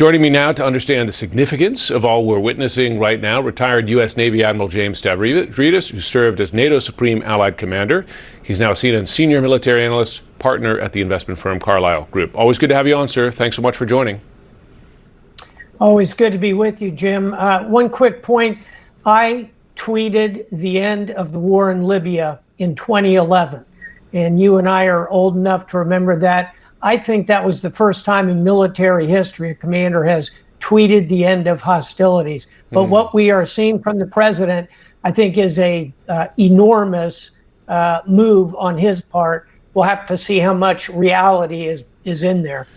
Joining me now to understand the significance of all we're witnessing right now, retired U.S. Navy Admiral James Stavridis, who served as NATO Supreme Allied Commander. He's now a CNN senior military analyst, partner at the investment firm Carlyle Group. Always good to have you on, sir. Thanks so much for joining. Always good to be with you, Jim. One quick point. I tweeted the end of the war in Libya in 2011, and you and I are old enough to remember that. I think that was the first time in military history a commander has tweeted the end of hostilities. But what we are seeing from the president, I think, is a enormous move on his part. We'll have to see how much reality is in there.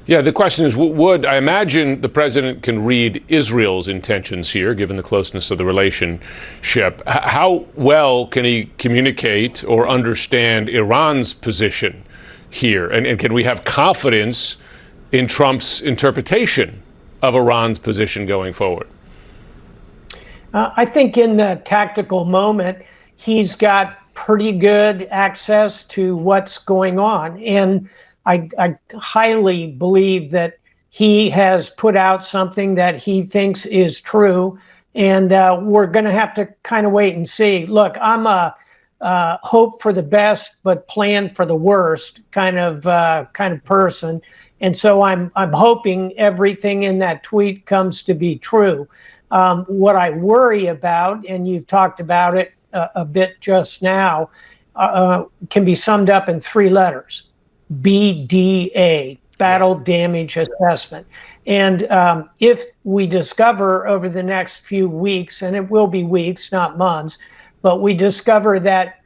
Yeah, the question is, I imagine the president can read Israel's intentions here, given the closeness of the relationship. How well can he communicate or understand Iran's position here? And can we have confidence in Trump's interpretation of Iran's position going forward? I think in the tactical moment, he's got pretty good access to what's going on. And I highly believe that he has put out something that he thinks is true. And we're going to have to kind of wait and see. Look, I'm a hope for the best, but plan for the worst kind of person. And so I'm hoping everything in that tweet comes to be true. What I worry about, and you've talked about it a bit just now, can be summed up in three letters: BDA, Battle Damage Assessment. And if we discover over the next few weeks, and it will be weeks, not months, but we discover that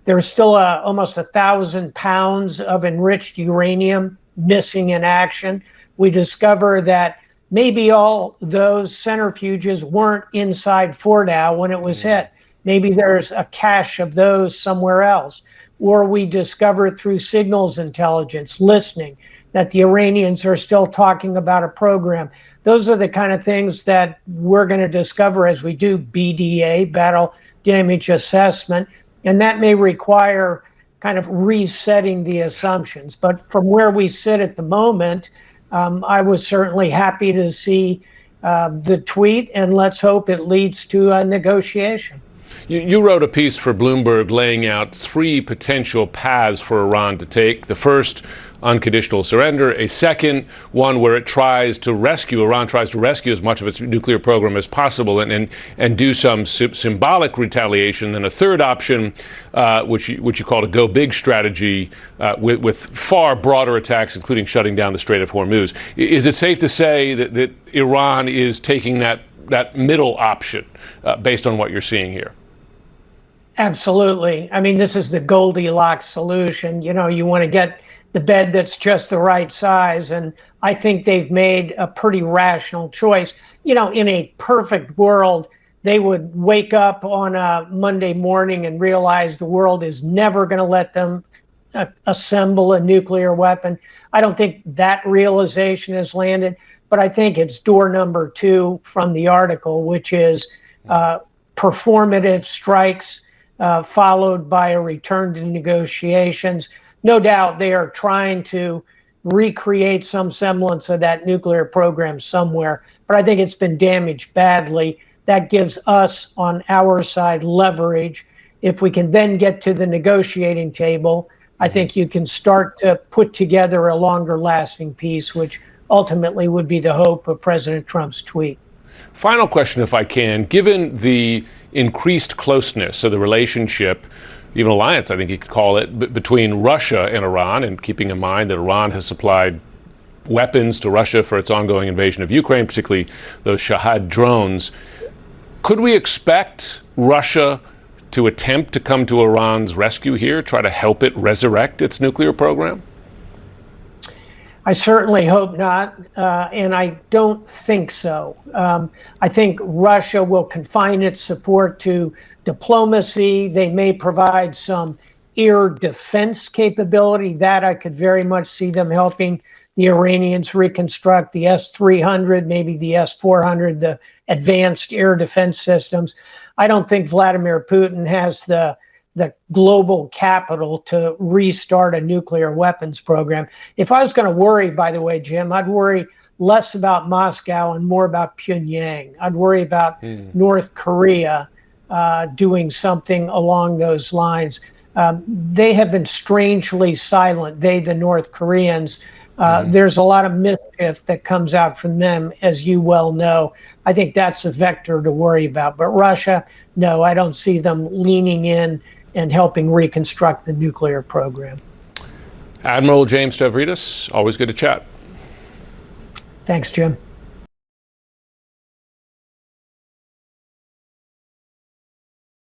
there's still almost 1,000 pounds of enriched uranium missing in action. We discover that maybe all those centrifuges weren't inside Fordow when it was hit. Maybe there's a cache of those somewhere else. Or we discover through signals intelligence, listening, that the Iranians are still talking about a program. Those are the kind of things that we're going to discover as we do BDA, Battle Damage Assessment, and that may require kind of resetting the assumptions. But from where we sit at the moment, I was certainly happy to see the tweet, and let's hope it leads to a negotiation. You wrote a piece for Bloomberg laying out three potential paths for Iran to take. The first, unconditional surrender. A second one where Iran tries to rescue as much of its nuclear program as possible and do some symbolic retaliation. And a third option, which you called a go big strategy, with far broader attacks, including shutting down the Strait of Hormuz. Is it safe to say that Iran is taking that middle option based on what you're seeing here? Absolutely. I mean, this is the Goldilocks solution. You know, you want to get the bed that's just the right size. And I think they've made a pretty rational choice. You know, in a perfect world, they would wake up on a Monday morning and realize the world is never going to let them assemble a nuclear weapon. I don't think that realization has landed, but I think it's door number 2 from the article, which is performative strikes followed by a return to negotiations. No doubt they are trying to recreate some semblance of that nuclear program somewhere, but I think it's been damaged badly. That gives us on our side leverage. If we can then get to the negotiating table, I think you can start to put together a longer lasting peace, which ultimately would be the hope of President Trump's tweet. Final question, if I can. Given the increased closeness of the relationship, even alliance, I think you could call it, between Russia and Iran, and keeping in mind that Iran has supplied weapons to Russia for its ongoing invasion of Ukraine, particularly those Shahad drones, could we expect Russia to attempt to come to Iran's rescue here, try to help it resurrect its nuclear program? I certainly hope not, and I don't think so. I think Russia will confine its support to diplomacy. They may provide some air defense capability. That I could very much see them helping the Iranians reconstruct the S-300, maybe the S-400, the advanced air defense systems. I don't think Vladimir Putin has the global capital to restart a nuclear weapons program. If I was going to worry, by the way, Jim, I'd worry less about Moscow and more about Pyongyang. I'd worry about North Korea doing something along those lines. They have been strangely silent, the North Koreans. There's a lot of mischief that comes out from them, as you well know. I think that's a vector to worry about. But Russia, no, I don't see them leaning in and helping reconstruct the nuclear program. Admiral James Stavridis, always good to chat. Thanks, Jim.